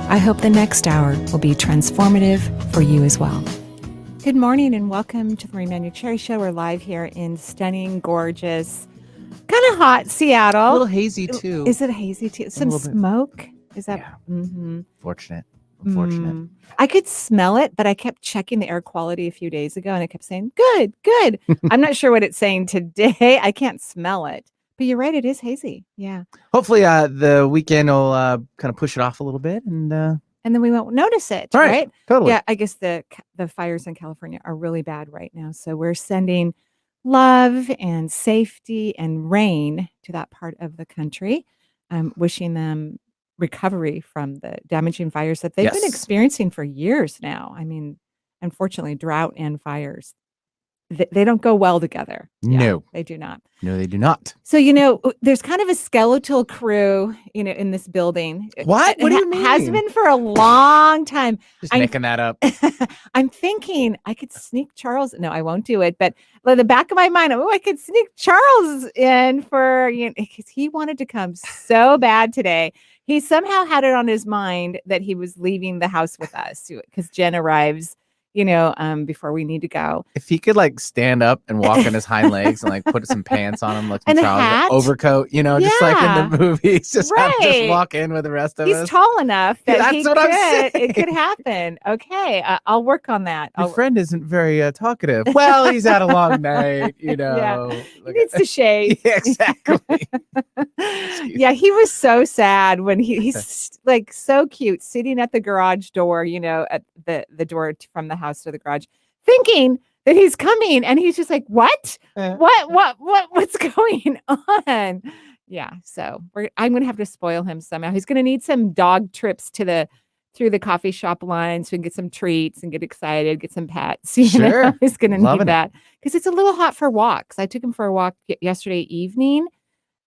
I hope the next hour will be transformative for you as well. Good morning and welcome to the Manuchehri Show. We're live here in stunning, gorgeous, kind of hot Seattle. A little hazy too. Is it hazy too? Some smoke? Is that? Yeah. Mm-hmm. Unfortunate. I could smell it, but I kept checking the air quality a few days ago and it kept saying, good, good. I'm not sure what it's saying today. I can't smell it. But you're right, it is hazy. Yeah. Hopefully the weekend will kind of push it off a little bit and then we won't notice it, right? Totally. Yeah, I guess the fires in California are really bad right now. So we're sending love and safety and rain to that part of the country. Wishing them recovery from the damaging fires that they've been experiencing for years now. I mean, unfortunately, drought and fires, they don't go well together. No, they do not. No, they do not. So, there's kind of a skeletal crew, in this building. What? What do you mean? Has been for a long time. Just making that up. I'm thinking I could sneak Charles. No, I won't do it. But in the back of my mind, I could sneak Charles in for, because he wanted to come so bad today. He somehow had it on his mind that he was leaving the house with us because Jen arrives before we need to go. If he could stand up and walk on his hind legs and put some pants on him, and a hat, overcoat, just like in the movies, just walk in with the rest of us. He's tall enough that I'm saying. It could happen. Okay, I'll work on that. Your friend isn't very talkative. Well, he's had a long night, Yeah. He needs to shave. Yeah, exactly. Yeah, he was so sad when he's so cute, sitting at the garage door, at the door from the house to the garage, thinking that he's coming, and he's just like, what? What's going on? Yeah, so I'm gonna have to spoil him somehow. He's gonna need some dog trips through the coffee shop line so we can get some treats and get excited, get some pets. Sure. He's gonna need that because it's a little hot for walks. I took him for a walk yesterday evening,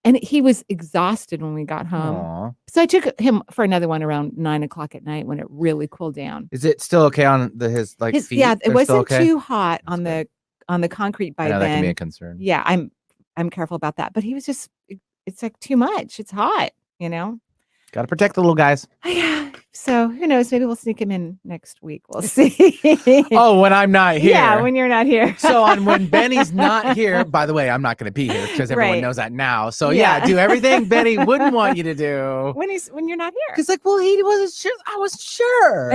and he was exhausted when we got home. Aww. So I took him for another one around 9:00 at night when it really cooled down. Is it still okay on his feet? Yeah, it wasn't okay? too hot on the concrete by then. That can be a concern. Yeah, I'm careful about that. But he was just, it's too much. It's hot, Got to protect the little guys. Yeah. So who knows? Maybe we'll sneak him in next week. We'll see. Oh, when I'm not here. Yeah, when you're not here. So when Benny's not here, by the way, I'm not going to be here because everyone knows that now. So do everything Benny wouldn't want you to do when you're not here. Because he wasn't sure. I was sure.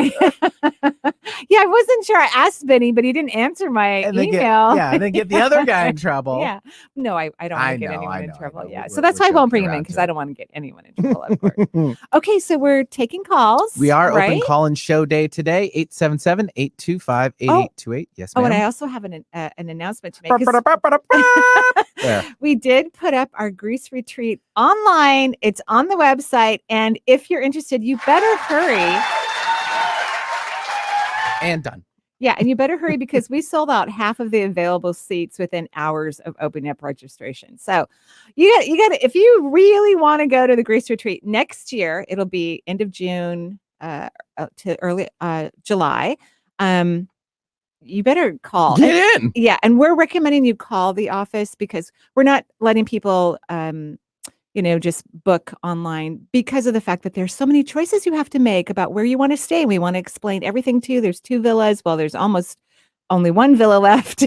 Yeah, I wasn't sure. I asked Benny, but he didn't answer my email. And then get the other guy in trouble. Yeah. No, I don't want to get anyone in trouble. Yeah. So We're that's why I won't bring him in because I don't want to get anyone in trouble, of course. Okay, so we're taking calls. We are open call-in show day today, 877-825-8828. Yes, ma'am. Oh, and I also have an announcement to make. We did put up our Greece retreat online. It's on the website. And if you're interested, you better hurry. And done. Yeah, and you better hurry because we sold out half of the available seats within hours of opening up registration. So you got if you really want to go to the Greece retreat next year, it'll be end of June to early July. You better call. Get in. Yeah, and we're recommending you call the office because we're not letting people just book online because of the fact that there's so many choices you have to make about where you want to stay. We want to explain everything to you. There's 2 villas. Well, there's almost only 1 villa left.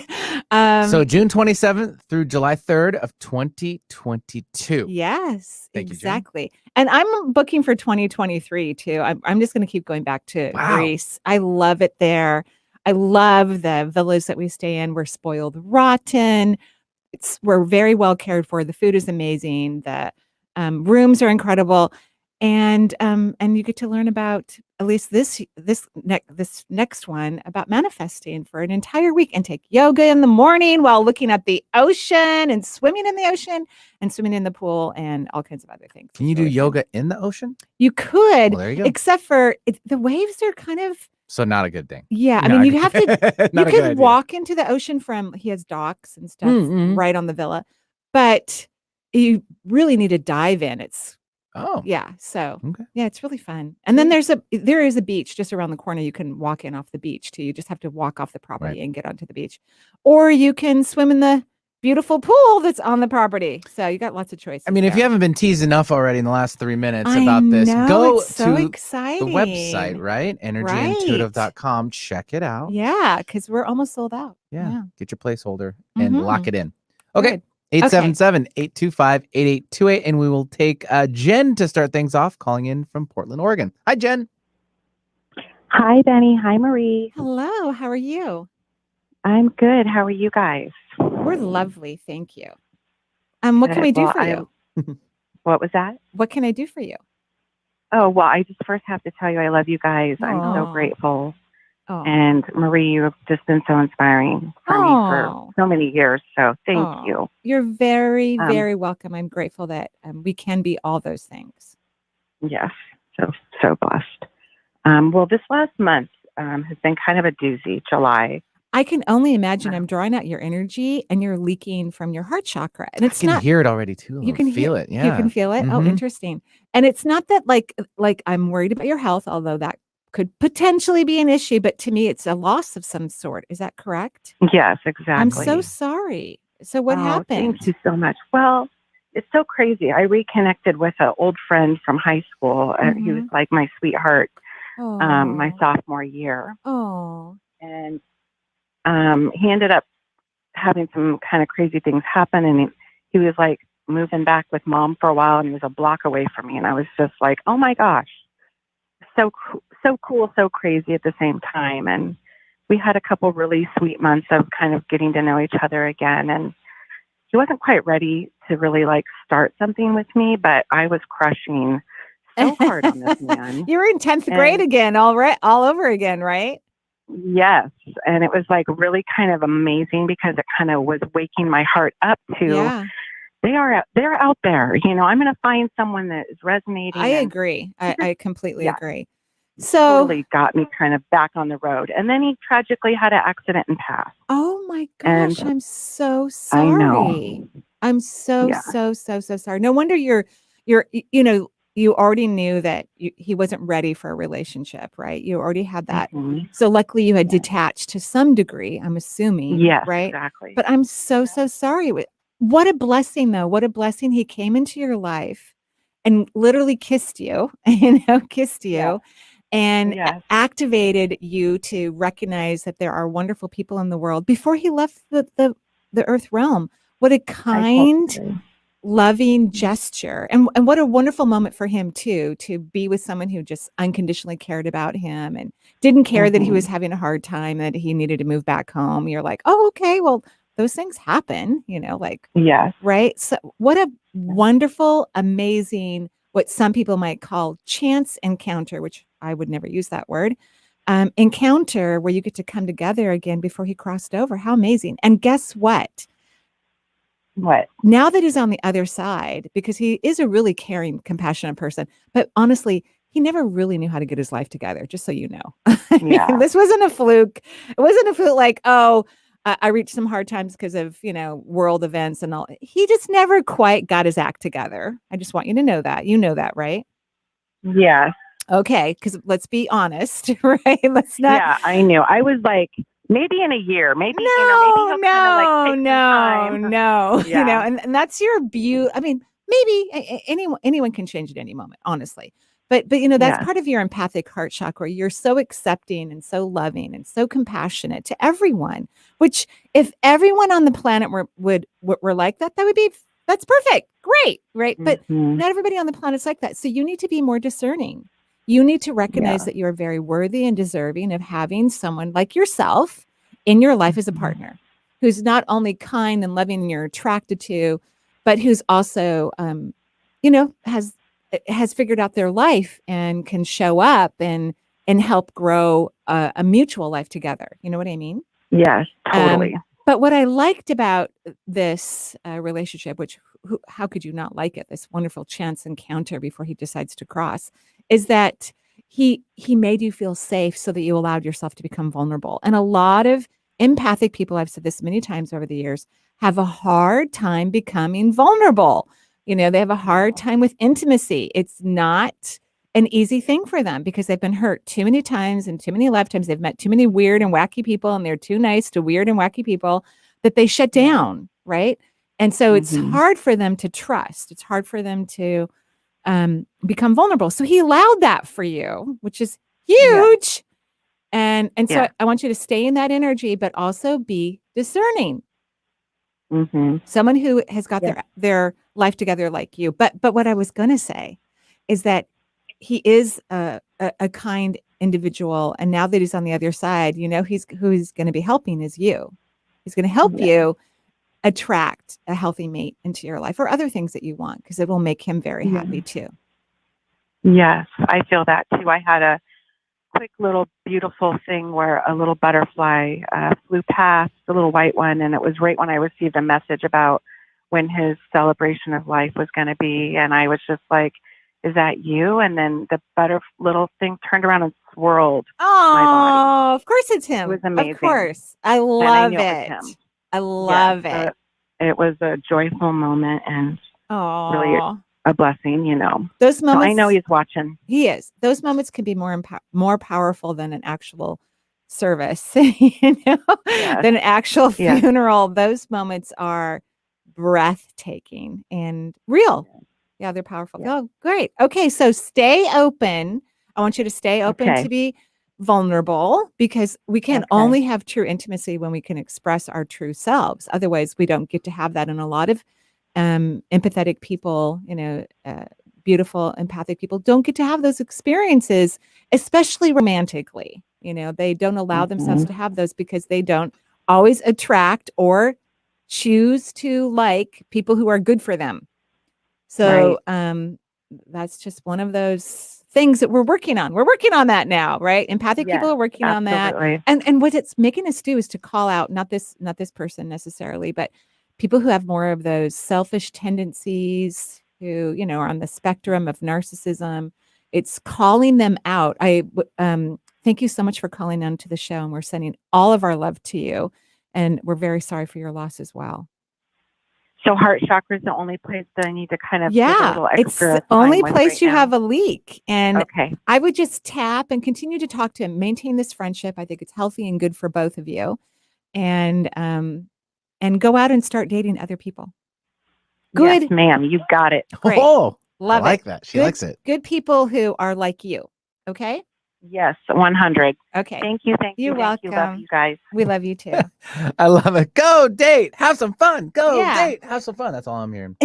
So June 27th through July 3rd of 2022. Yes, Thank exactly. You, and I'm booking for 2023 too. I'm just going to keep going back to Greece. I love it there. I love the villas that we stay in. We're spoiled rotten. We're very well cared for. The food is amazing. The rooms are incredible, and you get to learn about at least this next one about manifesting for an entire week and take yoga in the morning while looking at the ocean and swimming in the ocean and swimming in the pool and all kinds of other things. Can you do yoga in the ocean? You could, well, there you go. Except for the waves are kind of. So not a good thing. Yeah, I mean, you have to. You could walk into the ocean he has docks and stuff right on the villa, but you really need to dive in. So it's really fun. And then there is a beach just around the corner. You can walk in off the beach too. You just have to walk off the property and get onto the beach, or you can swim in the beautiful pool that's on the property. So you got lots of choices. I mean, if you haven't been teased enough already in the last 3 minutes about this, go it's so to exciting. the website, right? energyintuitive.com. Check it out. Yeah, because we're almost sold out. Yeah. Get your placeholder and lock it in. Okay. Good. 877-825-8828. And we will take Jen to start things off, calling in from Portland, Oregon. Hi, Jen. Hi, Benny. Hi, Marie. Hello. How are you? I'm good. How are you guys? We're lovely. Thank you. What can we do for you? What was that? What can I do for you? Oh, well, I just first have to tell you I love you guys. I'm so grateful. And Marie, you have just been so inspiring for me for so many years. So thank you. You're very, very welcome. I'm grateful that we can be all those things. Yes. So blessed. Well, this last month has been kind of a doozy, July. I can only imagine. I'm drawing out your energy and you're leaking from your heart chakra. And it's I can hear it already too. You can feel it. Yeah. You can feel it. Oh, interesting. And it's not that like I'm worried about your health, although that could potentially be an issue. But to me, it's a loss of some sort. Is that correct? Yes, exactly. I'm so sorry. So what happened? Thank you so much. Well, it's so crazy. I reconnected with an old friend from high school. He was like my sweetheart my sophomore year. And he ended up having some kind of crazy things happen. And he was like moving back with mom for a while, and he was a block away from me. And I was just like, oh my gosh, so cool, so crazy at the same time. And we had a couple really sweet months of kind of getting to know each other again. And he wasn't quite ready to really like start something with me, but I was crushing so hard on this man. You were in 10th grade again, all over again, right? Yes. And it was like really kind of amazing because it kind of was waking my heart up to they're out there. You know, I'm going to find someone that is resonating. I agree. I completely agree. So totally got me kind of back on the road. And then he tragically had an accident and passed. Oh my gosh. I'm so sorry. I know. I'm so sorry. No wonder you're, you know, you already knew that he wasn't ready for a relationship, right? You already had that. So luckily you had detached to some degree, I'm assuming. Yes, right? Exactly. But I'm so sorry. What a blessing though. What a blessing. He came into your life and literally kissed you, and activated you to recognize that there are wonderful people in the world before he left the earth realm. What a kind, loving gesture. And what a wonderful moment for him too, to be with someone who just unconditionally cared about him and didn't care that he was having a hard time, that he needed to move back home. You're like, oh, okay, well, those things happen, you know, like, right. So what a wonderful, amazing, what some people might call chance encounter, which I would never use that word, encounter where you get to come together again before he crossed over. How amazing. And guess what? What? Now that he's on the other side, because he is a really caring, compassionate person, but honestly, he never really knew how to get his life together, just so you know. This wasn't a fluke. It wasn't a fluke like, oh, I reached some hard times because of, you know, world events and all. He just never quite got his act together. I just want you to know that. You know that, right? Yeah. Okay, because let's be honest, right? Let's not. Yeah, I knew. I was like, maybe in a year, maybe, no, you know, maybe no. You know, and that's your beauty. I mean, maybe anyone can change at any moment, honestly. But you know, that's part of your empathic heart chakra. You're so accepting and so loving and so compassionate to everyone, which if everyone on the planet were like that, that's perfect. Great. Right. But not everybody on the planet's like that. So you need to be more discerning. You need to recognize that you're very worthy and deserving of having someone like yourself in your life as a partner who's not only kind and loving and you're attracted to, but who's also, you know, has figured out their life and can show up and help grow a mutual life together. You know what I mean? Yes, totally. But what I liked about this relationship, which how could you not like it? This wonderful chance encounter before he decides to cross, is that he made you feel safe so that you allowed yourself to become vulnerable. And a lot of empathic people, I've said this many times over the years, have a hard time becoming vulnerable. You know, they have a hard time with intimacy. It's not an easy thing for them because they've been hurt too many times and too many lifetimes. They've met too many weird and wacky people, and they're too nice to weird and wacky people that they shut down, right? And so it's hard for them to trust. It's hard for them to become vulnerable. So he allowed that for you, which is huge. And so I want you to stay in that energy, but also be discerning. Someone who has got their life together like you. But what I was going to say is that he is a kind individual, and now that he's on the other side, who he's going to be helping is you. He's going to help you attract a healthy mate into your life or other things that you want, because it will make him very happy too. Yes, I feel that too. I had a quick little beautiful thing where a little butterfly flew past, the little white one, and it was right when I received a message about when his celebration of life was going to be, and I was just like, is that you? And then the little thing turned around and swirled my body. Oh, of course it's him. It was amazing. Of course. I love it. I love it. It was a joyful moment and really a blessing, Those moments. So I know he's watching. He is. Those moments can be more powerful than an actual service, than an actual funeral. Those moments are breathtaking and real. Yeah, they're powerful. Yeah. Oh, great. Okay, so stay open. I want you to stay open to be vulnerable, because we can only have true intimacy when we can express our true selves. Otherwise, we don't get to have that. And a lot of empathetic people, beautiful, empathic people don't get to have those experiences, especially romantically. They don't allow themselves to have those because they don't always attract or choose to like people who are good for them. So that's just one of those things that we're working on. We're working on that now, right? Empathic people are working on that. And what it's making us do is to call out not this person necessarily, but people who have more of those selfish tendencies, who, are on the spectrum of narcissism. It's calling them out. I thank you so much for calling on to the show, and we're sending all of our love to you. And we're very sorry for your loss as well. So heart chakra is the only place that I need to kind of give a little extra. It's the only place you have a leak. And I would just tap and continue to talk to him, maintain this friendship. I think it's healthy and good for both of you. And go out and start dating other people. Good. Yes, ma'am. You got it. Great. Oh, love I like that. She likes it. Good people who are like you. Okay? Yes, 100. Okay. Thank you. You're welcome. Love you guys. We love you too. I love it. Go date. Have some fun. Go date. Have some fun. That's all I'm hearing.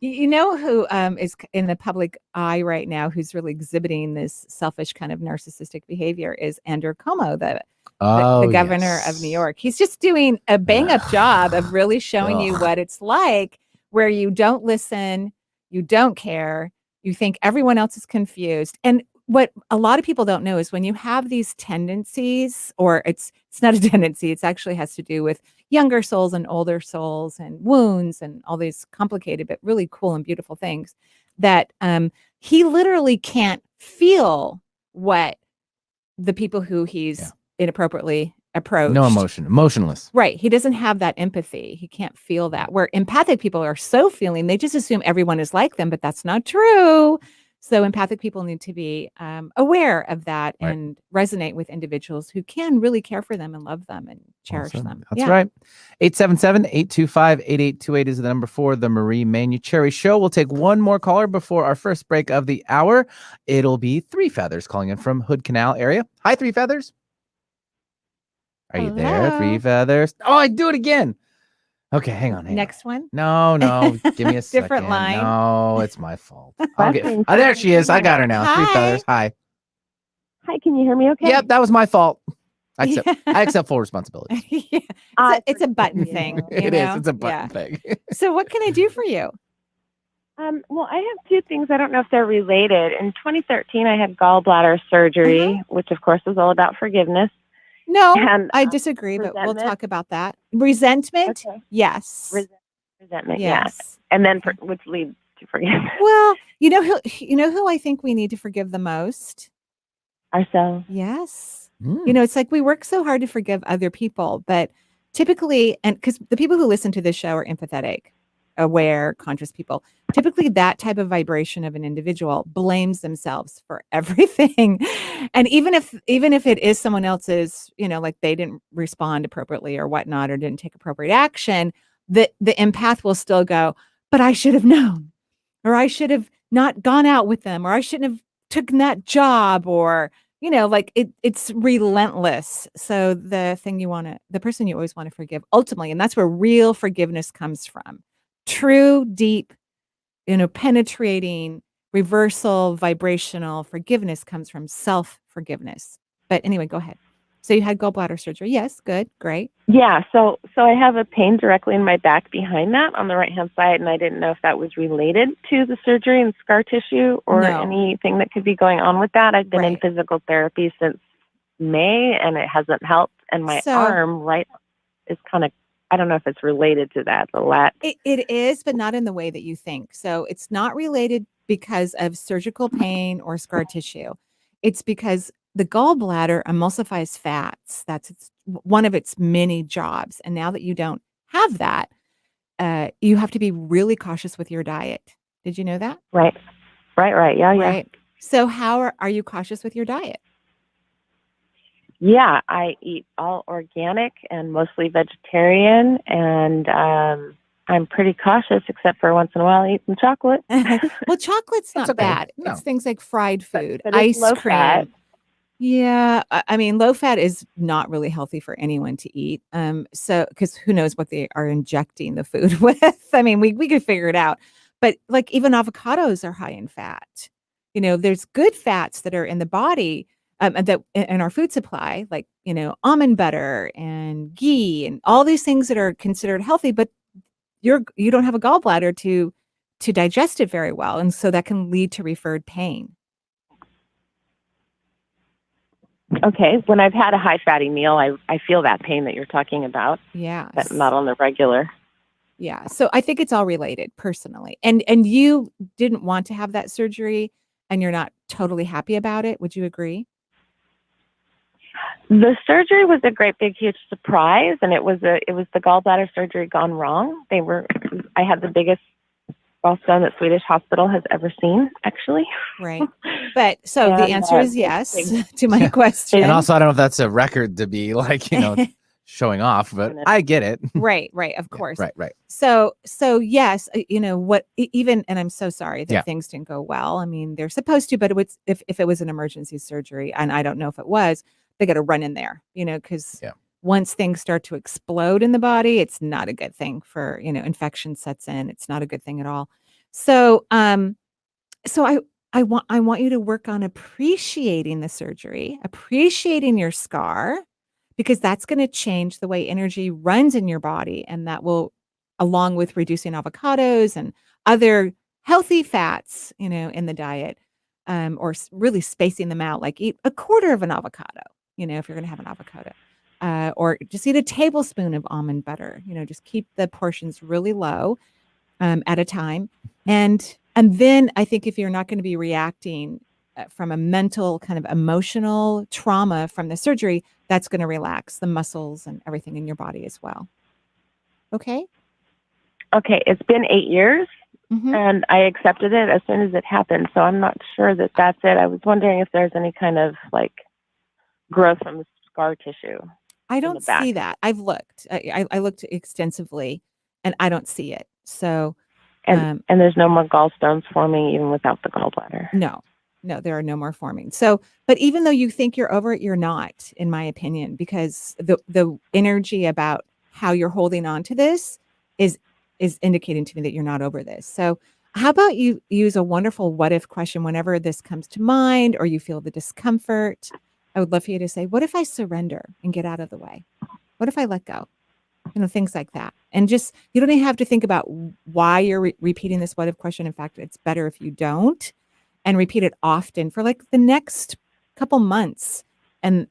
You know who is in the public eye right now, who's really exhibiting this selfish kind of narcissistic behavior, is Andrew Cuomo, the governor of New York. He's just doing a bang-up job of really showing you what it's like, where you don't listen, you don't care, you think everyone else is confused. And what a lot of people don't know is when you have these tendencies, or it's not a tendency, it actually has to do with younger souls and older souls and wounds and all these complicated but really cool and beautiful things, that he literally can't feel what the people who he's inappropriately approached. No emotion, emotionless. Right. He doesn't have that empathy. He can't feel that. Where empathic people are so feeling, they just assume everyone is like them, but that's not true. So empathic people need to be aware of that and resonate with individuals who can really care for them and love them and cherish them. That's right. 877-825-8828 is the number for the Marie Manuchehri Show. We'll take one more caller before our first break of the hour. It'll be Three Feathers calling in from Hood Canal area. Hi, Three Feathers. Are you there, Three Feathers? Oh, I do it again. Okay, hang on. Next one? No, give me a second. Different line. No, it's my fault. There she is. I got her now. Hi. Three Feathers. Hi. Hi, can you hear me okay? Yep, that was my fault. I accept full responsibility. It's a button thing. It is. It's a button thing. So what can I do for you? Well, I have two things. I don't know if they're related. In 2013, I had gallbladder surgery, which of course is all about forgiveness. No, and, I disagree, but we'll talk about that. Resentment? Okay. Yes. Resentment, yes. And then which leads to forgiveness. Well, you know who I think we need to forgive the most? Ourselves. Yes. It's like we work so hard to forgive other people, but typically, and because the people who listen to this show are empathetic, aware, conscious people, typically that type of vibration of an individual blames themselves for everything. And even if it is someone else's, like they didn't respond appropriately or whatnot, or didn't take appropriate action, the empath will still go, but I should have known, or I should have not gone out with them, or I shouldn't have taken that job, or like it's relentless. So the person you always want to forgive ultimately, and that's where real forgiveness comes from. True, deep, penetrating, reversal, vibrational forgiveness comes from self-forgiveness. But anyway, go ahead. So you had gallbladder surgery. Yes, good, great. Yeah, so I have a pain directly in my back behind that on the right-hand side, and I didn't know if that was related to the surgery and scar tissue or anything that could be going on with that. I've been in physical therapy since May, and it hasn't helped. And my arm is kind of, I don't know if it's related to that. It is, but not in the way that you think. So it's not related because of surgical pain or scar tissue. It's because the gallbladder emulsifies fats. That's one of its many jobs. And now that you don't have that, you have to be really cautious with your diet. Did you know that? Right. Yeah. So how are you cautious with your diet? Yeah, I eat all organic and mostly vegetarian, and I'm pretty cautious, except for once in a while I eat some chocolate. Well, chocolate's not bad. No. It's things like fried food, but ice low cream. Fat. Yeah, I mean, low fat is not really healthy for anyone to eat. So because who knows what they are injecting the food with? I mean, we could figure it out. But like even avocados are high in fat. There's good fats that are in the body. That in our food supply, like, almond butter and ghee and all these things that are considered healthy, but you don't have a gallbladder to digest it very well. And so that can lead to referred pain. Okay. When I've had a high fatty meal, I feel that pain that you're talking about. Yeah. But not on the regular. Yeah. So I think it's all related personally. And you didn't want to have that surgery and you're not totally happy about it. Would you agree? The surgery was a great big huge surprise, and it was the gallbladder surgery gone wrong. I had the biggest gallstone that Swedish hospital has ever seen, actually. Right. But so the answer is yes to my question. And also I don't know if that's a record to be like, showing off, but I get it. Right. Of course. Right. So yes, what even, and I'm so sorry that things didn't go well. I mean, they're supposed to, but it was, if it was an emergency surgery, and I don't know if it was, they got to run in there, because once things start to explode in the body, it's not a good thing for, infection sets in. It's not a good thing at all. So, I want you to work on appreciating the surgery, appreciating your scar, because that's going to change the way energy runs in your body. And that will, along with reducing avocados and other healthy fats, in the diet, or really spacing them out, like eat a quarter of an avocado, if you're going to have an avocado, or just eat a tablespoon of almond butter, just keep the portions really low at a time. And then I think if you're not going to be reacting from a mental kind of emotional trauma from the surgery, that's going to relax the muscles and everything in your body as well. Okay. It's been 8 years, and I accepted it as soon as it happened. So I'm not sure that that's it. I was wondering if there's any kind of like growth from the scar tissue. I don't see that. I've looked. I looked extensively, and I don't see it. So, and there's no more gallstones forming even without the gallbladder. No, there are no more forming. So, but even though you think you're over it, you're not, in my opinion, because the energy about how you're holding on to this is indicating to me that you're not over this. So how about you use a wonderful what if question whenever this comes to mind, or you feel the discomfort? I would love for you to say, what if I surrender and get out of the way? What if I let go? Things like that. And just, you don't even have to think about why you're repeating this what if question. In fact, it's better if you don't, and repeat it often for like the next couple months, and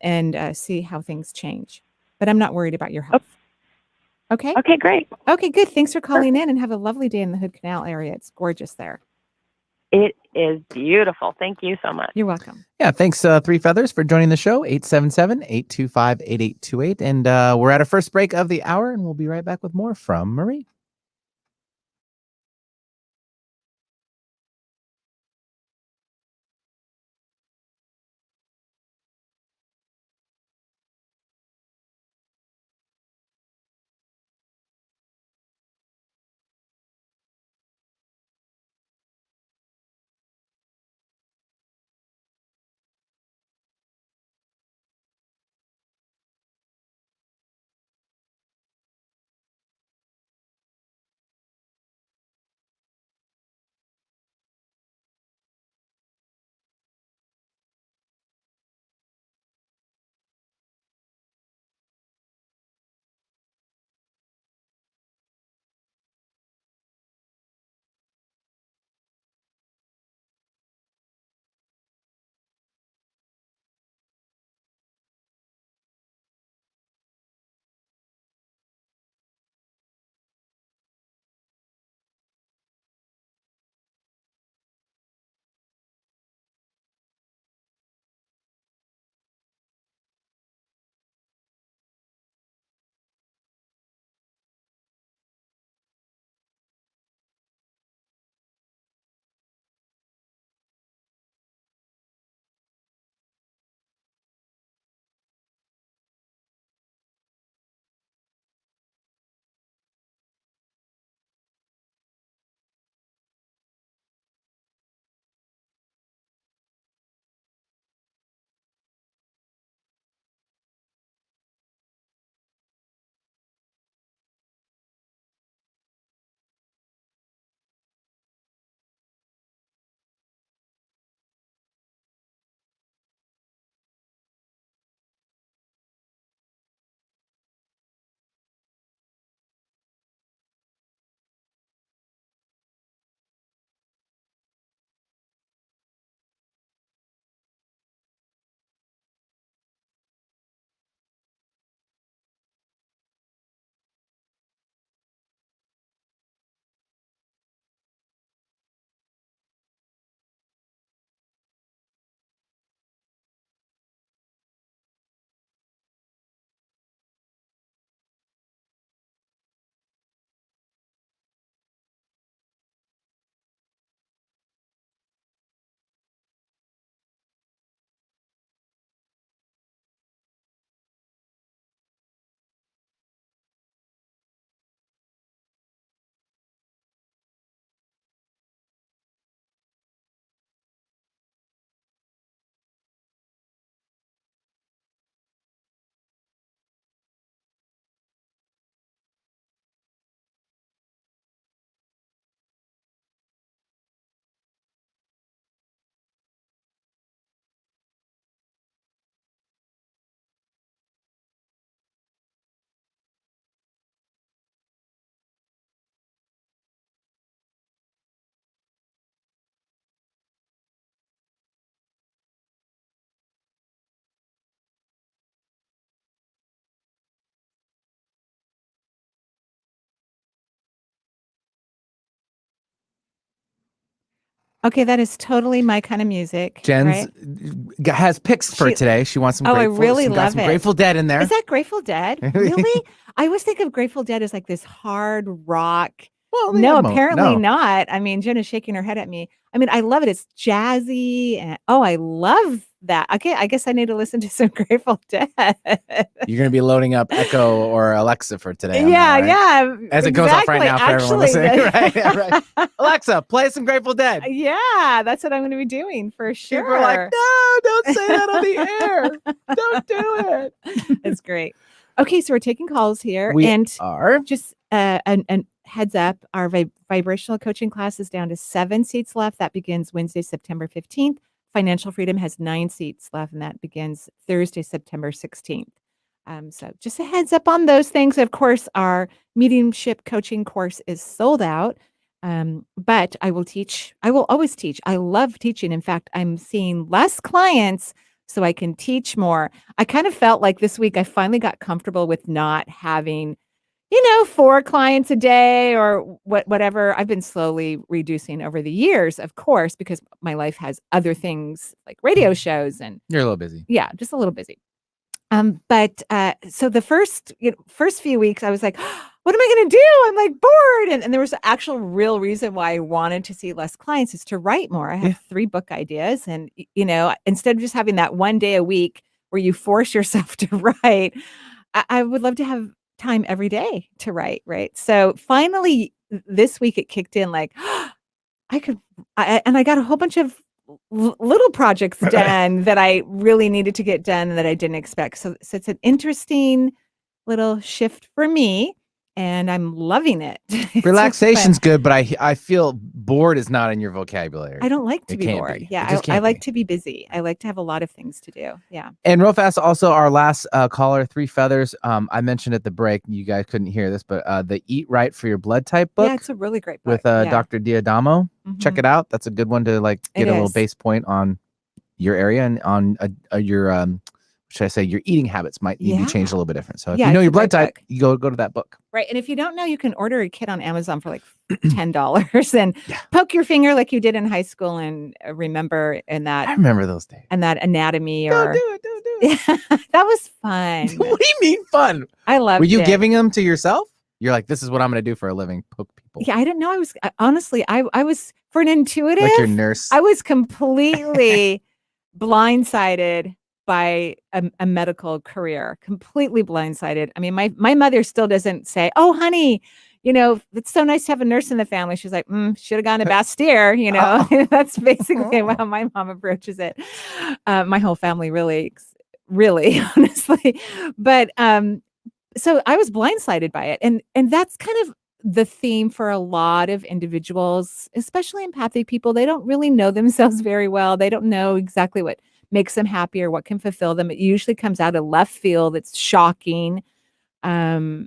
see how things change. But I'm not worried about your health. Okay. Okay, great. Okay, good. Thanks for calling in, and have a lovely day in the Hood Canal area. It's gorgeous there. It is beautiful. Thank you so much. You're welcome. Yeah, thanks, Three Feathers, for joining the show, 877-825-8828. And we're at our first break of the hour, and we'll be right back with more from Marie. Okay, that is totally my kind of music. Jen's has picks for today. She wants some Grateful. I really love some it. Grateful Dead in there. Is that Grateful Dead? Really? I always think of Grateful Dead as like this hard rock. Well, no, apparently not. I mean, Jen is shaking her head at me. I mean, I love it. It's jazzy. And I love that. Okay, I guess I need to listen to some Grateful Dead. You're going to be loading up Echo or Alexa for today. Yeah, right? Yeah. As it goes off right now for everyone listening. Right, yeah, right. Alexa, play some Grateful Dead. Yeah, that's what I'm going to be doing for sure. People are like, no, don't say that on the air. Don't do it. It's great. Okay, so we're taking calls here. We are. Just and heads up, our vibrational coaching class is down to 7 seats left. That begins Wednesday, September 15th. Financial Freedom has 9 seats left, and that begins Thursday, September 16th. So just a heads up on those things. Of course, our mediumship coaching course is sold out. But I will teach. I will always teach. I love teaching. In fact, I'm seeing less clients so I can teach more. I kind of felt like this week I finally got comfortable with not having 4 clients a day or whatever. I've been slowly reducing over the years, of course, because my life has other things like radio shows and you're a little busy. Yeah, just a little busy. But so the first few weeks I was like, what am I going to do? I'm like bored. And there was an actual real reason why I wanted to see less clients is to write more. I have 3 book ideas. And, instead of just having that one day a week where you force yourself to write, I would love to have time every day to write. Right. So finally this week it kicked in like I got a whole bunch of little projects done that I really needed to get done and that I didn't expect. So it's an interesting little shift for me. And I'm loving it. Relaxation's good, but I feel bored is not in your vocabulary. I don't like to be bored. Yeah, I like to be busy. I like to have a lot of things to do. Yeah. And real fast, also our last caller, 3 Feathers. I mentioned at the break, you guys couldn't hear this, but the Eat Right for Your Blood Type book. Yeah, it's a really great book. With Dr. Diadamo. Mm-hmm. Check it out. That's a good one to get a little base point on your area and on your should I say your eating habits might need to be changed a little bit different. So if you know your blood type, you go to that book. Right. And if you don't know, you can order a kit on Amazon for like $10 and poke your finger like you did in high school and remember in that. I remember those days. And that anatomy Don't do it. That was fun. What do you mean fun? I loved it. Were you giving them to yourself? You're like, this is what I'm going to do for a living. Poke people. Yeah, I didn't know. Honestly, I was for an intuitive. Like your nurse. I was completely blindsided by a medical career, completely blindsided. I mean, my mother still doesn't say, oh, honey, it's so nice to have a nurse in the family. She's like, should have gone to Bastyr, That's basically how my mom approaches it. My whole family really, honestly. But so I was blindsided by it. And that's kind of the theme for a lot of individuals, especially empathic people. They don't really know themselves very well. They don't know exactly what makes them happy or what can fulfill them. It usually comes out of left field. It's shocking. So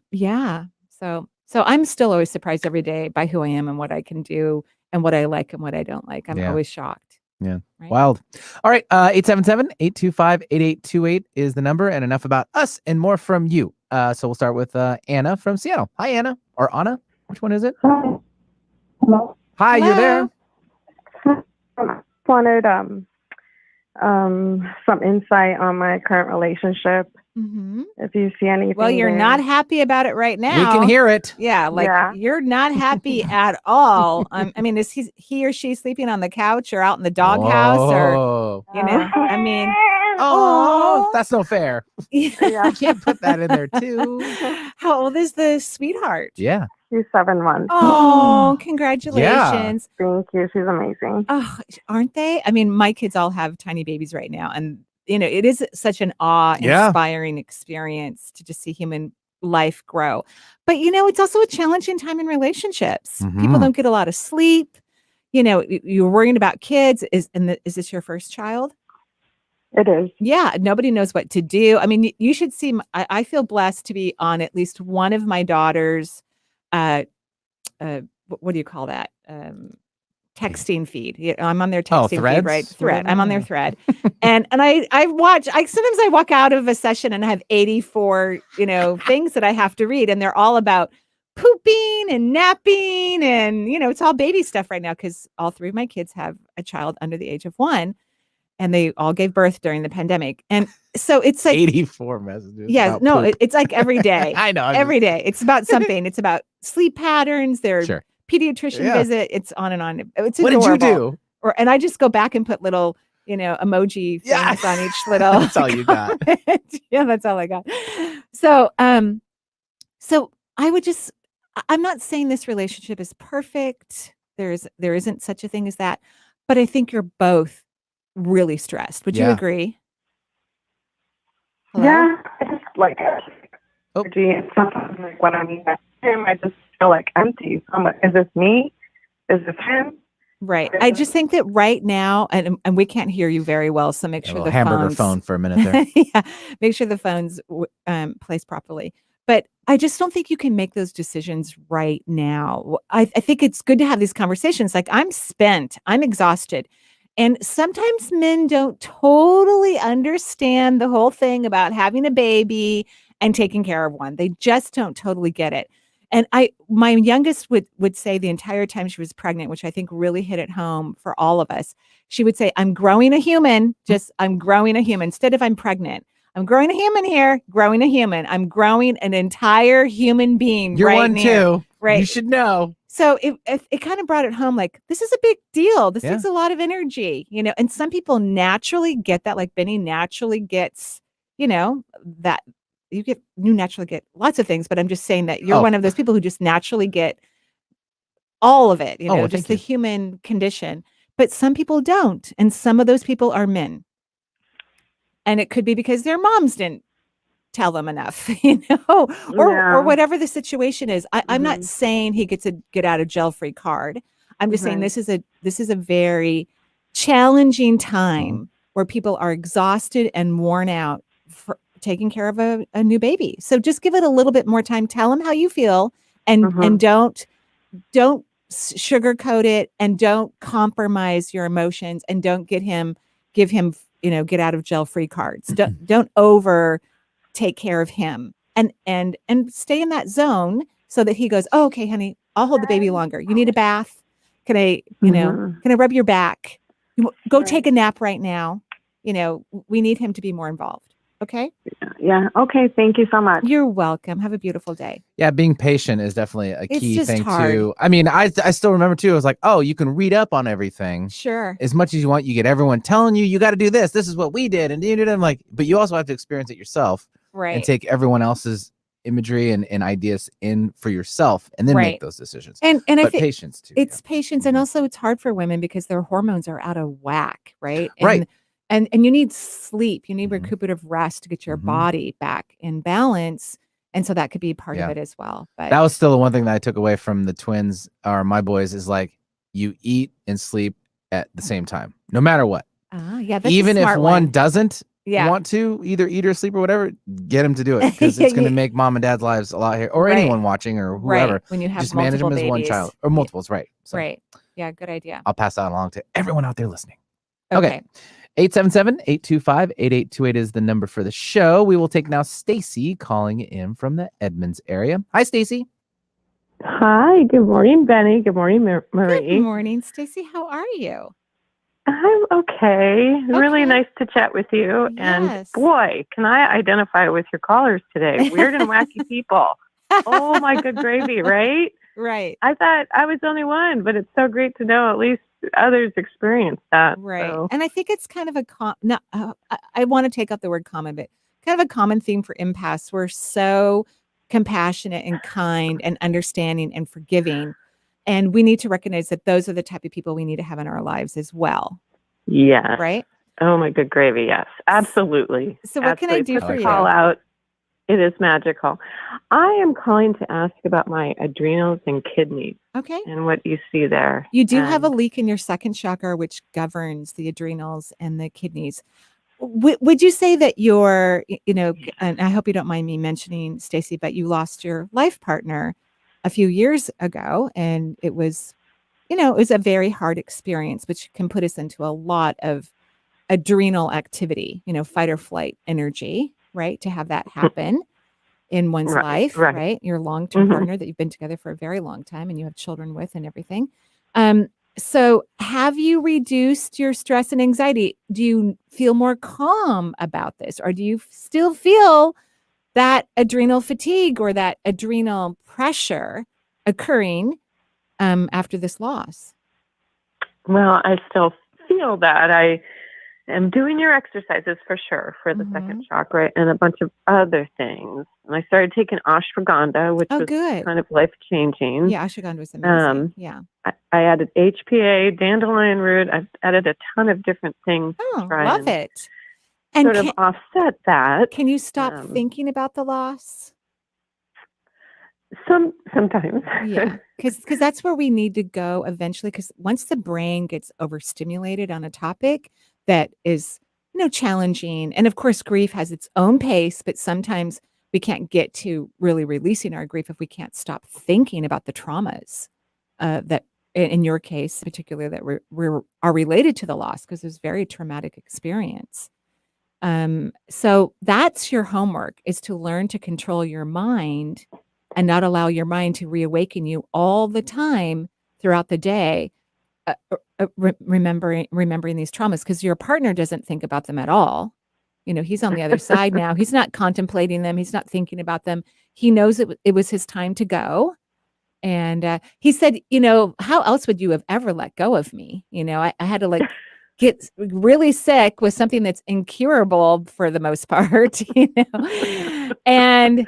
I'm still always surprised every day by who I am and what I can do and what I like and what I don't like. I'm always shocked. Yeah. Right? Wild. All right. 877-825-8828 is the number, and enough about us and more from you. So we'll start with Anna from Seattle. Hi, Anna. Or Anna. Which one is it? Hi. Hello. Hi, Hello. You're there. Wanted some insight on my current relationship. Mm-hmm. If you see anything. Well, you're not happy about it right now. We can hear it. Yeah, you're not happy at all. I mean, is he or she sleeping on the couch or out in the doghouse or I mean, oh, that's no fair. Yeah. You can't put that in there too. How old is the sweetheart? Yeah. She's 7 months. Oh, congratulations. Yeah. Thank you. She's amazing. Oh, aren't they? I mean, my kids all have tiny babies right now. And, it is such an awe-inspiring experience to just see human life grow. But, it's also a challenging time in relationships. Mm-hmm. People don't get a lot of sleep. You're worrying about kids. Is this your first child? It is. Yeah. Nobody knows what to do. I mean, you should see, I feel blessed to be on at least one of my daughters' what do you call that? Texting feed. I'm on their texting feed, right? Thread. I'm on their thread. and I watch, sometimes I walk out of a session and I have 84, things that I have to read. And they're all about pooping and napping and, it's all baby stuff right now because all three of my kids have a child under the age of 1 and they all gave birth during the pandemic. And so it's like 84 messages. Yeah, no, it's like every day. I know. Every day. It's about something. It's about sleep patterns, their pediatrician visit. It's on and on. It's adorable. What did you do? And I just go back and put little, emoji things on each little. That's all you got. Yeah, that's all I got. So, so I'm not saying this relationship is perfect. There isn't such a thing as that, but I think you're both really stressed. Would you agree? Hello? Yeah, I just like energy, and sometimes like when I'm with him, I just feel like empty. So I'm like, is this me? Is this him? Right. I just think that right now, and we can't hear you very well, so make sure the hamburger phone for a minute there. Yeah, make sure the phone's placed properly. But I just don't think you can make those decisions right now. I think it's good to have these conversations. Like, I'm spent, I'm exhausted. And sometimes men don't totally understand the whole thing about having a baby and taking care of one. They just don't totally get it. And my youngest would say the entire time she was pregnant, which I think really hit it home for all of us. She would say, I'm growing a human, I'm growing a human. Instead of I'm pregnant, I'm growing a human here, growing a human. I'm growing an entire human being. You're right one near, too. Right. You should know. So it kind of brought it home, like, this is a big deal. This takes a lot of energy, and some people naturally get that, like Benny naturally gets, that you naturally get lots of things, but I'm just saying that you're one of those people who just naturally get all of it, just the human condition. But some people don't. And some of those people are men. And it could be because their moms didn't tell them enough, or whatever the situation is. I'm not saying he gets a get out of jail free card. I'm just saying this is a very challenging time where people are exhausted and worn out for taking care of a new baby. So just give it a little bit more time. Tell him how you feel, and don't sugarcoat it, and don't compromise your emotions, and don't give him get out of jail free cards. Don't over take care of him, and stay in that zone so that he goes, oh, okay, honey, I'll hold the baby longer. You need a bath? Can I rub your back? Go take a nap right now. We need him to be more involved. Okay. Yeah. Okay. Thank you so much. You're welcome. Have a beautiful day. Yeah. Being patient is definitely a key thing hard. too. I mean, I still remember too. I was like, oh, you can read up on everything. Sure. As much as you want, you get everyone telling you got to do this. This is what we did. And I'm like, but you also have to experience it yourself. Right. And take everyone else's imagery and ideas in for yourself, and then make those decisions. And I think patience too. It's patience. And also it's hard for women because their hormones are out of whack. Right. Right. And you need sleep, you need recuperative rest to get your body back in balance. And so that could be part of it as well. But that was still the one thing that I took away from the twins, or my boys, is like, you eat and sleep at the same time, no matter what. Yeah. That's even if one doesn't want to either eat or sleep or whatever, get them to do it, because it's going to make mom and dad's lives a lot here, or anyone watching, or whoever. When you have just manage them as one child or multiples. Right. So yeah. Good idea. I'll pass that along to everyone out there listening. Okay. 877-825-8828 is the number for the show. We will take now Stacy calling in from the Edmonds area. Hi, Stacy. Hi. Good morning, Benny. Good morning, Marie. Good morning, Stacy. How are you? I'm okay. Really nice to chat with you. Yes. And boy, can I identify with your callers today. Weird and wacky people. Oh, my good gravy, right? Right. I thought I was the only one, but it's so great to know at least others experience that. Right. So. And I think it's kind of I want to take up the word common, but kind of a common theme for empaths. We're so compassionate and kind and understanding and forgiving. And we need to recognize that those are the type of people we need to have in our lives as well. Yes. Right? Oh, my good gravy. Yes, absolutely. So what can I do for you? Call out. It is magical. I am calling to ask about my adrenals and kidneys. Okay. And what you see there. You do have a leak in your second chakra, which governs the adrenals and the kidneys. Would you say that you're, and I hope you don't mind me mentioning, Stacy, but you lost your life partner a few years ago, and it was a very hard experience, which can put us into a lot of adrenal activity, fight or flight energy, right? To have that happen. in one's life, Right. right? Your long-term partner that you've been together for a very long time and you have children with and everything. So have you reduced your stress and anxiety? Do you feel more calm about this? Or do you still feel that adrenal fatigue or that adrenal pressure occurring after this loss? Well, I still feel that. I am doing your exercises for sure for the second chakra and a bunch of other things. And I started taking ashwagandha, which was good. kind of life changing. Yeah, ashwagandha was amazing. Yeah. I added HPA, dandelion root. I've added a ton of different things to try love and it. And sort of offset that. Can you stop thinking about the loss? Sometimes. Yeah, because that's where we need to go eventually. Because once the brain gets overstimulated on a topic that is, challenging, and of course, grief has its own pace, but sometimes we can't get to really releasing our grief if we can't stop thinking about the traumas that, in your case, particularly that are related to the loss, because it was a very traumatic experience. So that's your homework, is to learn to control your mind and not allow your mind to reawaken you all the time throughout the day, remembering these traumas, because your partner doesn't think about them at all. He's on the other side now. He's not contemplating them. He's not thinking about them. He knows it was his time to go. And he said, how else would you have ever let go of me? I had to get really sick with something that's incurable for the most part, and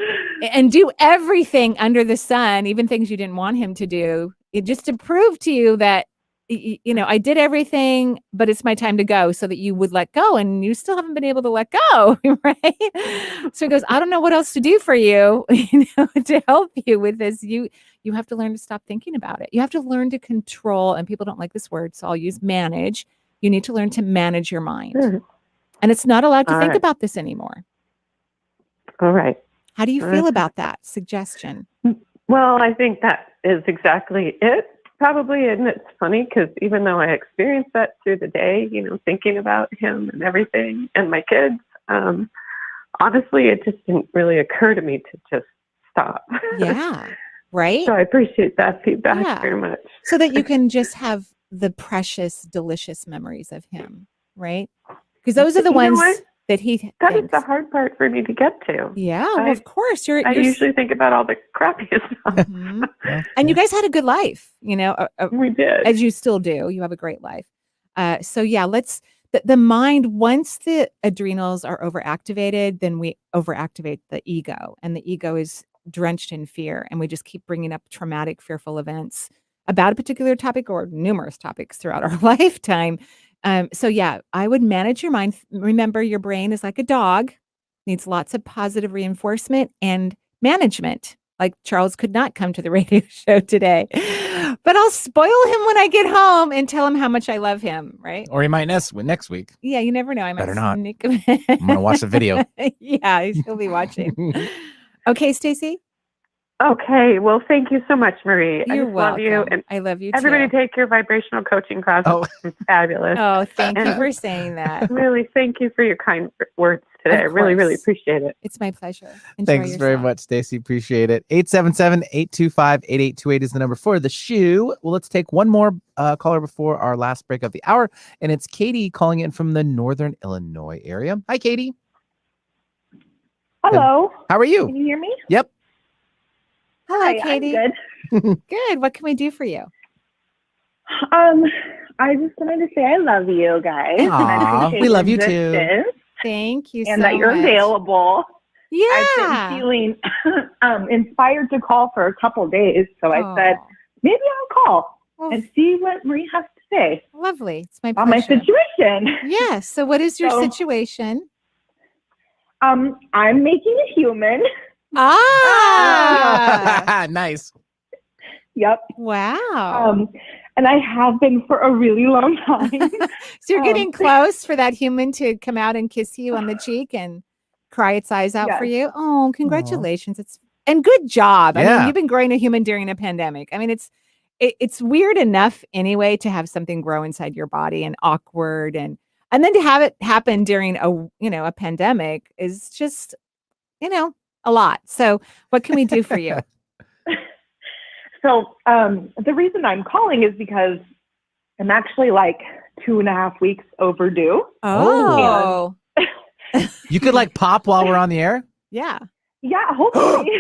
do everything under the sun, even things you didn't want him to do, just to prove to you that, I did everything, but it's my time to go, so that you would let go, and you still haven't been able to let go, right? So he goes, I don't know what else to do for you, to help you with this. You have to learn to stop thinking about it. You have to learn to control, and people don't like this word, so I'll use manage. You need to learn to manage your mind. And it's not allowed to think about this anymore. All right. How do you feel about that suggestion? Well, I think that is exactly it, probably. And it's funny because even though I experienced that through the day, thinking about him and everything and my kids, honestly, it just didn't really occur to me to just stop. Yeah. Right. So I appreciate that feedback very much. So that you can just have the precious, delicious memories of him, right? Because those are the ones that he That is the hard part for me to get to. Yeah, well, of course. I usually think about all the crappiest stuff. And you guys had a good life, we did. as you still do. You have a great life. So yeah, the mind, once the adrenals are overactivated, then we overactivate the ego, and the ego is drenched in fear, and we just keep bringing up traumatic, fearful events about a particular topic or numerous topics throughout our lifetime. So yeah, I would manage your mind. Remember, your brain is like a dog, needs lots of positive reinforcement and management. Like Charles could not come to the radio show today, but I'll spoil him when I get home and tell him how much I love him, right? Or he might next week. Yeah, you never know. I might Better not. sneak him I'm going to watch the video. Yeah, he'll be watching. Okay, Stacey? Okay. Well, thank you so much, Marie. You're welcome. Love you. And I love you everybody too. take your vibrational coaching class. It's fabulous. Oh, thank you for saying that. Really, thank you for your kind words today. I really, really appreciate it. It's my pleasure. Enjoy Thanks yourself. very much, Stacey. Appreciate it. 877-825-8828 is the number for the shoe. Well, let's take one more caller before our last break of the hour. And it's Katie calling in from the Northern Illinois area. Hi, Katie. Hello. How are you? Can you hear me? Yep. Hello, Hi, Katie. I'm good. Good. What can we do for you? I just wanted to say I love you guys. And I Aw, appreciate we love you your too. existence Thank you and so that you're much. available. Yeah. I've been feeling inspired to call for a couple days, so I said maybe I'll call and see what Marie has to say. Lovely. It's my pleasure. On my situation. Yes. So what is your situation? I'm making a human. Nice. Yep. Wow. And I have been for a really long time. So you're getting close for that human to come out and kiss you on the cheek and cry its eyes out for you. Oh, congratulations. And good job. I mean, you've been growing a human during a pandemic. I mean, it's weird enough anyway to have something grow inside your body and awkward, and then to have it happen during a pandemic is just, a lot. So what can we do for you? So the reason I'm calling is because I'm actually like 2.5 weeks overdue. Oh. You could like pop while we're on the air? Yeah. Yeah, hopefully.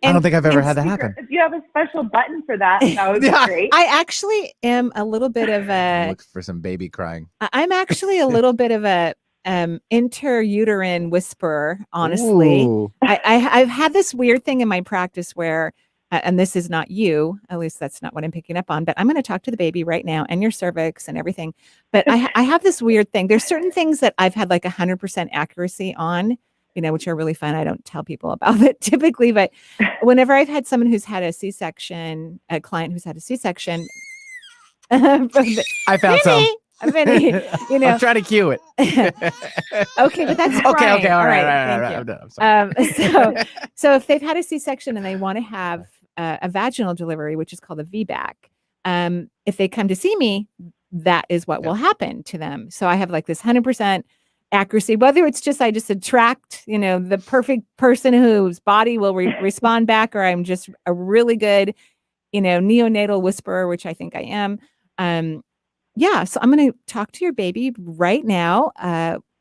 I don't think I've ever had that happen. If you have a special button for that, that would be great. I actually am a little bit of a... Look for some baby crying. I'm actually a little bit of a interuterine whisperer, honestly. I've had this weird thing in my practice where, and this is not you, at least that's not what I'm picking up on, but I'm going to talk to the baby right now and your cervix and everything. But I have this weird thing. There's certain things that I've had like 100% accuracy on, which are really fun. I don't tell people about it typically, but whenever I've had someone who's had a C-section, a client who's had a C-section, I found some. Vinny, I'm trying to cue it. Okay, but that's okay. Okay, All right. I'm sorry. So if they've had a C-section and they want to have a vaginal delivery, which is called a VBAC, if they come to see me, that is what will happen to them. So I have like this 100% accuracy, whether it's just I just attract, the perfect person whose body will respond back, or I'm just a really good, neonatal whisperer, which I think I am. Yeah, so I'm going to talk to your baby right now.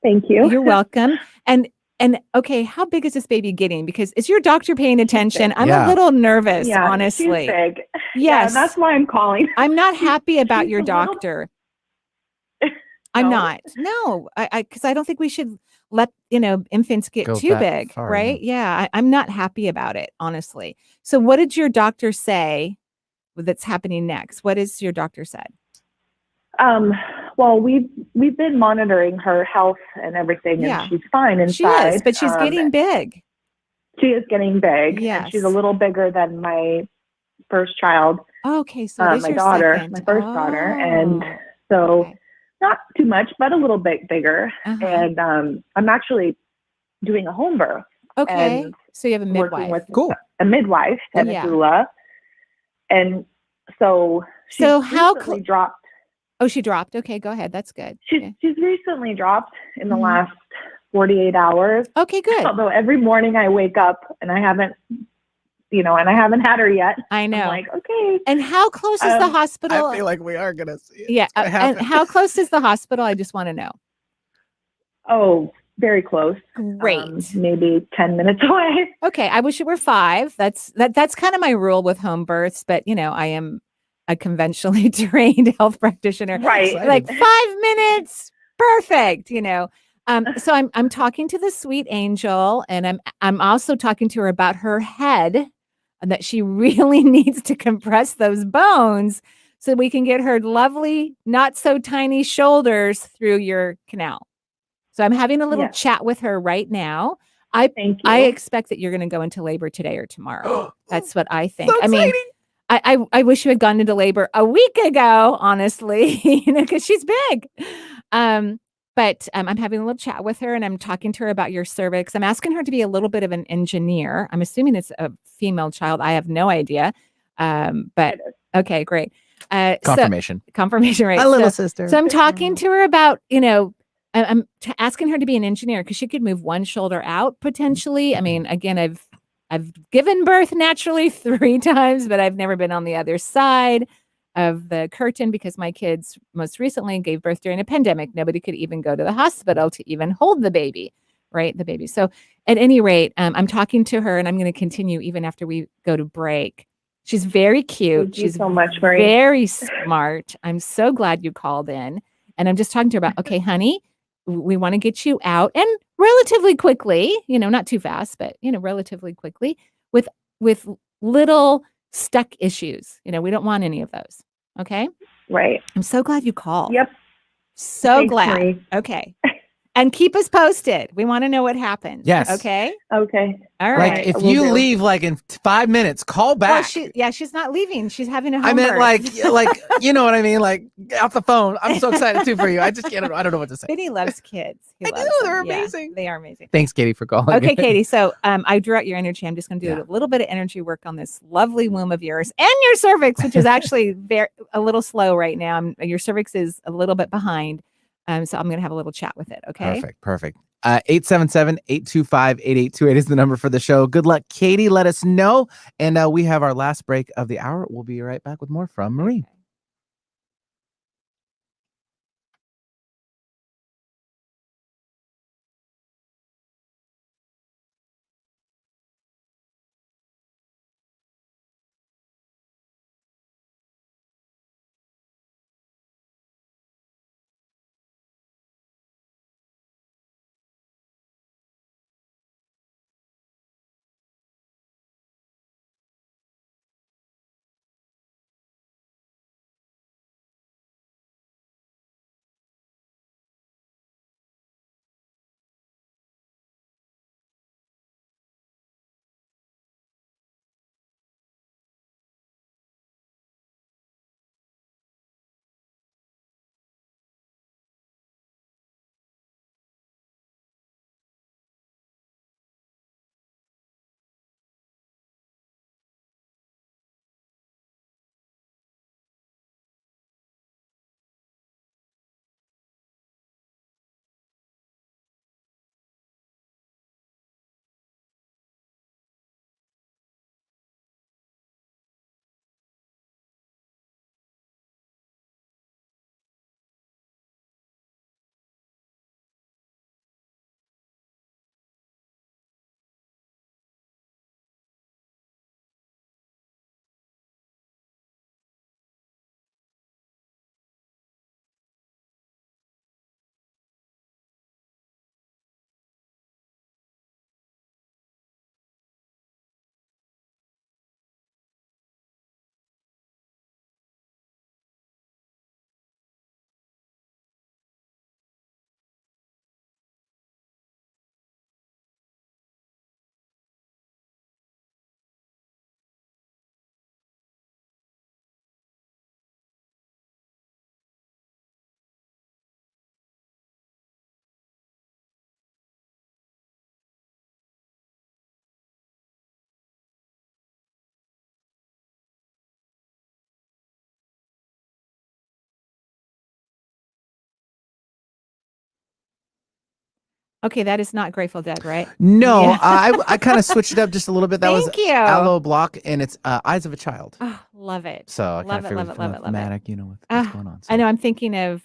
Thank you. You're welcome. And okay, how big is this baby getting? Because is your doctor paying attention? I'm a little nervous, honestly. She's big. Yes, yeah, that's why I'm calling. I'm not happy about your doctor. I'm not. No, because I don't think we should let infants get too big, right? Yeah, I'm not happy about it, honestly. So, what did your doctor say that's happening next? What has your doctor said? Well, we've been monitoring her health and everything, and she's fine inside. She is, but she's getting big. She is getting big. Yes. And she's a little bigger than my first child. Okay, so my daughter, my first daughter, and so not too much, but a little bit bigger. And I'm actually doing a home birth. Okay, so you have a midwife. Working with a midwife and a doula, and so how dropped. Oh, she dropped. Okay, go ahead. That's good. She's recently dropped in the last 48 hours. Okay, good. Although every morning I wake up and I haven't, and I haven't had her yet. I know. I'm like, okay. And how close is the hospital? I feel like we are gonna see it. Yeah. And how close is the hospital? I just want to know. Oh, very close. Great. Maybe 10 minutes away. Okay. I wish it were 5. That's kind of my rule with home births, but I am a conventionally trained health practitioner. Right. Like 5 minutes. Perfect. So I'm talking to the sweet angel, and I'm also talking to her about her head, and that she really needs to compress those bones so we can get her lovely, not so tiny shoulders through your canal. So I'm having a little chat with her right now. Thank you. I expect that you're going to go into labor today or tomorrow. That's what I think. So exciting. I wish you had gone into labor a week ago, honestly, because she's big. But I'm having a little chat with her, and I'm talking to her about your cervix. I'm asking her to be a little bit of an engineer. I'm assuming it's a female child. I have no idea. But okay, great. Confirmation. Confirmation, right? My little sister. So I'm talking to her about, I'm asking her to be an engineer because she could move one shoulder out potentially. I mean, again, I've given birth naturally 3 times, but I've never been on the other side of the curtain because my kids most recently gave birth during a pandemic. Nobody could even go to the hospital to even hold the baby, right? The baby. So at any rate, I'm talking to her, and I'm going to continue even after we go to break. She's very cute. Thank you She's so much, Marie. Very smart. I'm so glad you called in. And I'm just talking to her about, okay, honey, we want to get you out, and relatively quickly, not too fast, but, relatively quickly with little stuck issues. We don't want any of those. Okay. Right. I'm so glad you called. Yep. So Thanks, glad. Marie. Okay. And keep us posted. We want to know what happens. Yes. Okay. Okay. All right. Like if you leave like in 5 minutes, call back. Well, she's not leaving. She's having a home I meant birth. like you know what I mean? Like off the phone. I'm so excited too for you. I just can't. I don't know what to say. Vinny loves kids. I do. They're amazing. They are amazing. Thanks, Katie, for calling. Okay, Katie. So I drew out your energy. I'm just going to do a little bit of energy work on this lovely womb of yours and your cervix, which is actually a little slow right now. Your cervix is a little bit behind. So I'm going to have a little chat with it. Okay. Perfect. 877-825-8828 is the number for the show. Good luck, Katie. Let us know. And we have our last break of the hour. We'll be right back with more from Marie. Okay. Okay, that is not Grateful Dead, right? No, Yeah. I kind of switched it up just a little bit. That was Thank you. Aloe Block, and it's Eyes of a Child. Oh, love it. So I kind Love of it, figured love it, love it, love it. thematic, you know, what's going on. So. I know. I'm thinking of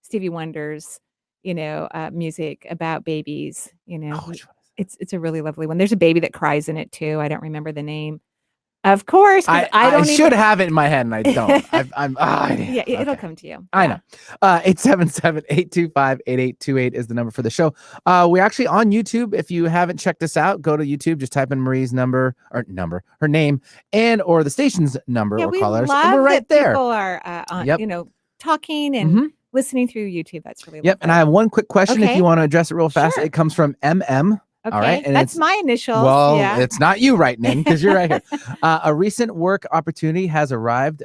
Stevie Wonder's, music about babies. It's a really lovely one. There's a baby that cries in it too. I don't remember the name. Of course, because I don't should have it in my head, and I don't. Yeah, it'll come to you. I know. 877-825-8828 is the number for the show. We're actually on YouTube. If you haven't checked us out, go to YouTube. Just type in Marie's her name, and or the station's number, or call us. Love we're right there. People are, talking and listening through YouTube. That's really lovely. And I have one quick question. If you want to address it real fast, it comes from MM. Okay. All right. And that's my initials. Well, it's not you writing in because you're right here. A recent work opportunity has arrived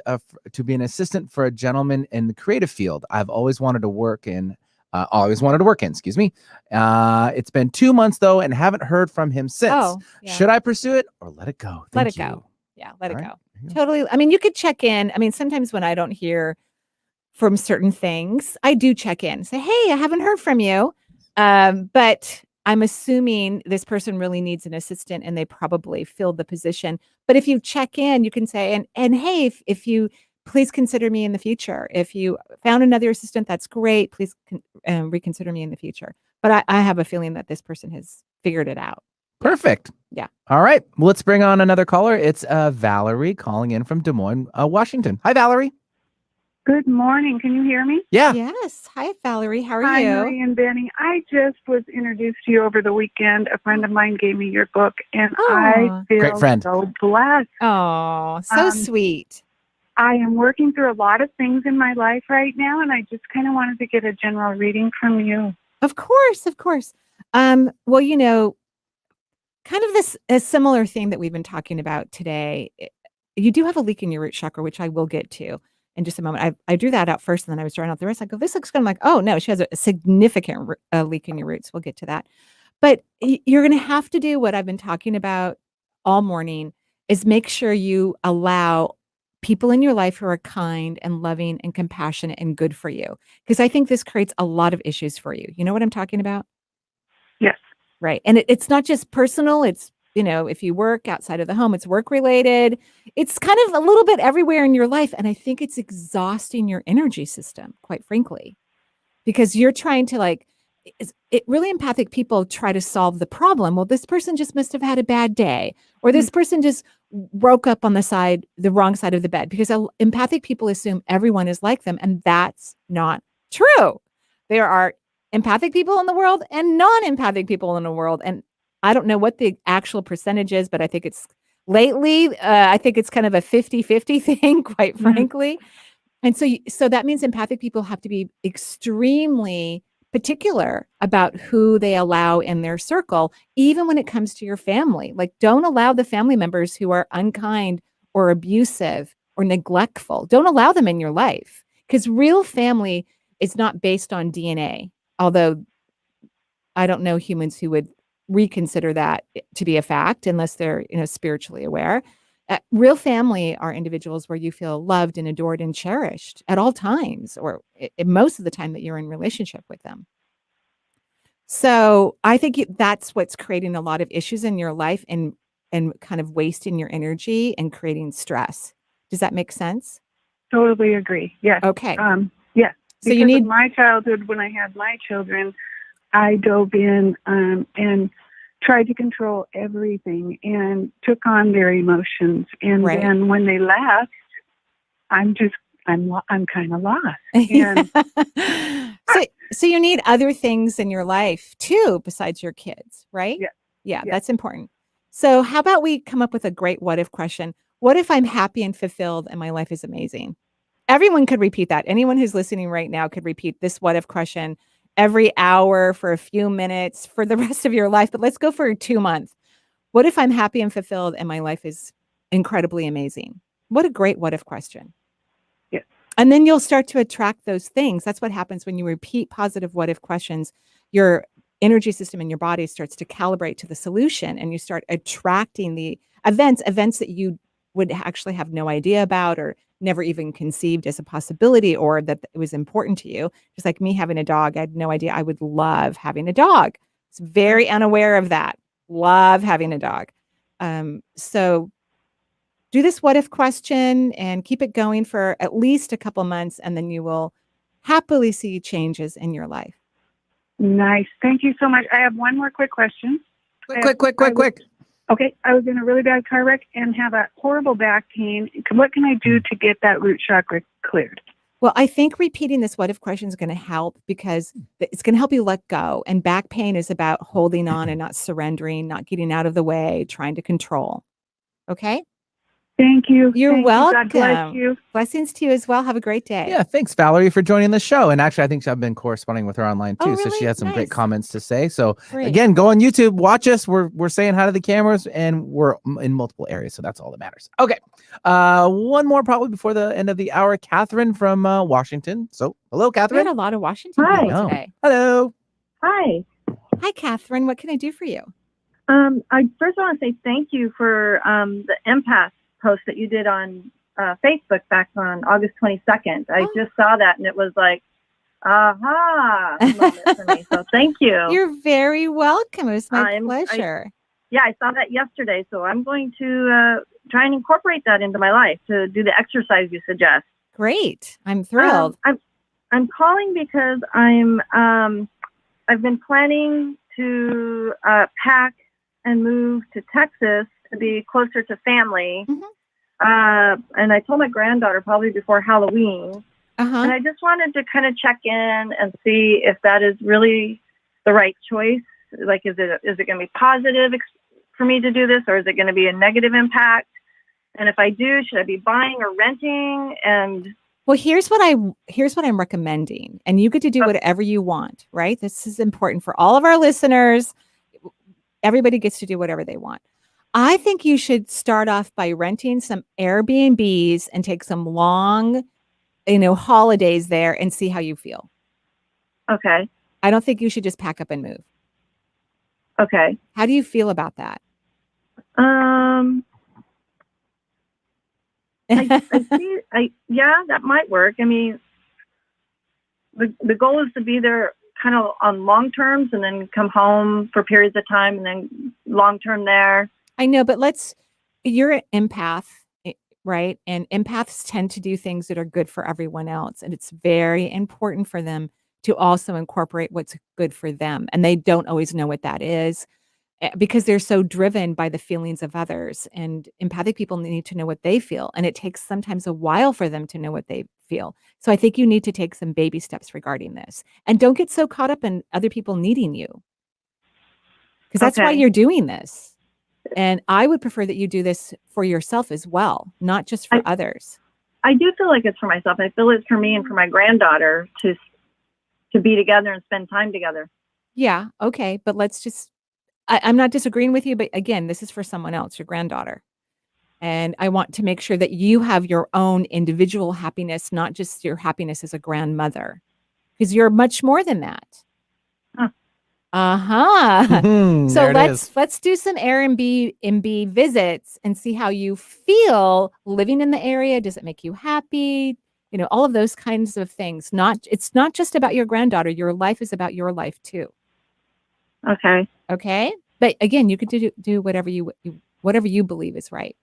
to be an assistant for a gentleman in the creative field. I've always wanted to work in. Excuse me. It's been 2 months though, and haven't heard from him since. Should I pursue it or let it go? Let it go. Yeah, let it go. Totally. I mean, you could check in. I mean, sometimes when I don't hear from certain things, I do check in. Say, hey, I haven't heard from you. But I'm assuming this person really needs an assistant and they probably filled the position. But if you check in, you can say, and hey, if you please consider me in the future. If you found another assistant, that's great. Please reconsider me in the future. But I have a feeling that this person has figured it out. Perfect. Yeah. All right. Well, let's bring on another caller. It's Valerie calling in from Des Moines, Washington. Hi, Valerie. Good morning. Can you hear me? Yeah. Yes. Hi, Valerie. How are you? Hi, Marie and Benny. I just was introduced to you over the weekend. A friend of mine gave me your book, and I feel great friend. So blessed. Oh, so sweet. I am working through a lot of things in my life right now, and I just kind of wanted to get a general reading from you. Of course, of course. Well, kind of a similar thing that we've been talking about today. You do have a leak in your root chakra, which I will get to in just a moment. I drew that out first, and then I was drawing out the rest. I go, this looks good. I'm like, oh no, she has a significant leak in your roots. We'll get to that. But you're going to have to do what I've been talking about all morning, is make sure you allow people in your life who are kind and loving and compassionate and good for you. Because I think this creates a lot of issues for you. You know what I'm talking about? Yes. Right. And it's not just personal. It's, if you work outside of the home, it's work related. It's kind of a little bit everywhere in your life. And I think it's exhausting your energy system, quite frankly, because you're trying to really empathic people try to solve the problem. Well, this person just must have had a bad day, or this person just woke up on the wrong side of the bed, because empathic people assume everyone is like them. And that's not true. There are empathic people in the world and non-empathic people in the world. And I don't know what the actual percentage is, but I think it's I think it's kind of a 50-50 thing, quite frankly. And so that means empathic people have to be extremely particular about who they allow in their circle, even when it comes to your family. Like, don't allow the family members who are unkind or abusive or neglectful. Don't allow them in your life, because real family is not based on DNA. Although I don't know humans who would reconsider that to be a fact unless they're, spiritually aware. Real family are individuals where you feel loved and adored and cherished at all times, or most of the time that you're in relationship with them. So I think that's what's creating a lot of issues in your life, and kind of wasting your energy and creating stress. Does that make sense? Totally agree. Yes. Okay. Yes. So because of my childhood, when I had my children, I dove in and tried to control everything and took on their emotions. And then when they left, I'm kind of lost. And so you need other things in your life too, besides your kids, right? Yeah, that's important. So how about we come up with a great what if question? What if I'm happy and fulfilled and my life is amazing? Everyone could repeat that. Anyone who's listening right now could repeat this what if question every hour for a few minutes for the rest of your life. But let's go for 2 months. What if I'm happy and fulfilled and my life is incredibly amazing? What a great what if question. Yeah. And then you'll start to attract those things. That's what happens when you repeat positive what if questions. Your energy system in your body starts to calibrate to the solution, and you start attracting the events that you would actually have no idea about, or never even conceived as a possibility, or that it was important to you. Just like me having a dog, I had no idea I would love having a dog. It's very unaware of that. Love having a dog. So do this what if question and keep it going for at least a couple months, and then you will happily see changes in your life. Nice. Thank you so much. I have one more quick question. Quick. Okay. I was in a really bad car wreck and have a horrible back pain. What can I do to get that root chakra cleared? Well, I think repeating this what if question is going to help, because it's going to help you let go. And back pain is about holding on and not surrendering, not getting out of the way, trying to control. Okay? Thank you. You're welcome. God bless you. Blessings to you as well. Have a great day. Yeah, thanks, Valerie, for joining the show. And actually, I think I've been corresponding with her online too. Really? So she has some great Nice. comments to say. So Great. again, go on YouTube, watch us. We're saying hi to the cameras, and we're in multiple areas. So that's all that matters. Okay. One more probably before the end of the hour. Catherine from Washington. So hello, Catherine. We had a lot of Washington people today. Hello. Hi. Hi, Catherine. What can I do for you? I first want to say thank you for the empath post that you did on Facebook back on August 22nd. I just saw that, and it was like, aha, moment for me. So thank you. You're very welcome. It was my pleasure. I saw that yesterday. So I'm going to try and incorporate that into my life to do the exercise you suggest. Great. I'm thrilled. I'm calling because I've been planning to pack and move to Texas to be closer to family. Mm-hmm. And I told my granddaughter probably before Halloween. Uh-huh. And I just wanted to kind of check in and see if that is really the right choice. Like, is it going to be positive for me to do this, or is it going to be a negative impact? And if I do, should I be buying or renting? And well, here's what I'm recommending, and you get to do whatever you want, right? This is important for all of our listeners. Everybody gets to do whatever they want. I think you should start off by renting some Airbnbs and take some long, holidays there and see how you feel. Okay. I don't think you should just pack up and move. Okay. How do you feel about that? Yeah, that might work. I mean, the goal is to be there kind of on long terms and then come home for periods of time and then long term there. I know, but you're an empath, right? And empaths tend to do things that are good for everyone else. And it's very important for them to also incorporate what's good for them. And they don't always know what that is because they're so driven by the feelings of others. And empathic people need to know what they feel. And it takes sometimes a while for them to know what they feel. So I think you need to take some baby steps regarding this. And don't get so caught up in other people needing you. Because that's why you're doing this. And I would prefer that you do this for yourself as well, not just for others. I do feel like it's for myself. I feel it's for me and for my granddaughter to be together and spend time together. Yeah. Okay. But let's just, I'm not disagreeing with you, but again, this is for someone else, your granddaughter. And I want to make sure that you have your own individual happiness, not just your happiness as a grandmother, because you're much more than that. So let's do some Airbnb visits and see how you feel living in the area. Does it make you happy? You know, all of those kinds of things. It's not just about your granddaughter. Your life is about your life too. Okay. Okay. But again, you could do whatever you believe is right.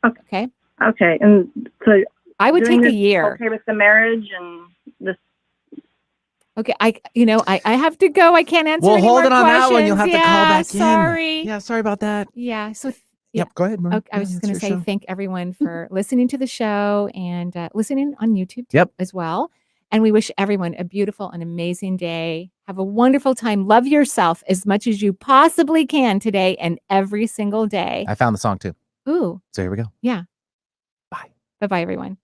Okay. Okay. And so I would take a year. Okay with the marriage and this. Okay, I have to go. I can't answer any more questions. Well, hold it on that one. You'll have to call back sorry. in. Yeah, sorry about that. Yeah. So Yep, go ahead, Marie. Okay, I was just going to say thank everyone for listening to the show and listening on YouTube as well. And we wish everyone a beautiful and amazing day. Have a wonderful time. Love yourself as much as you possibly can today and every single day. I found the song too. Ooh. So here we go. Yeah. Bye. Bye-bye, everyone.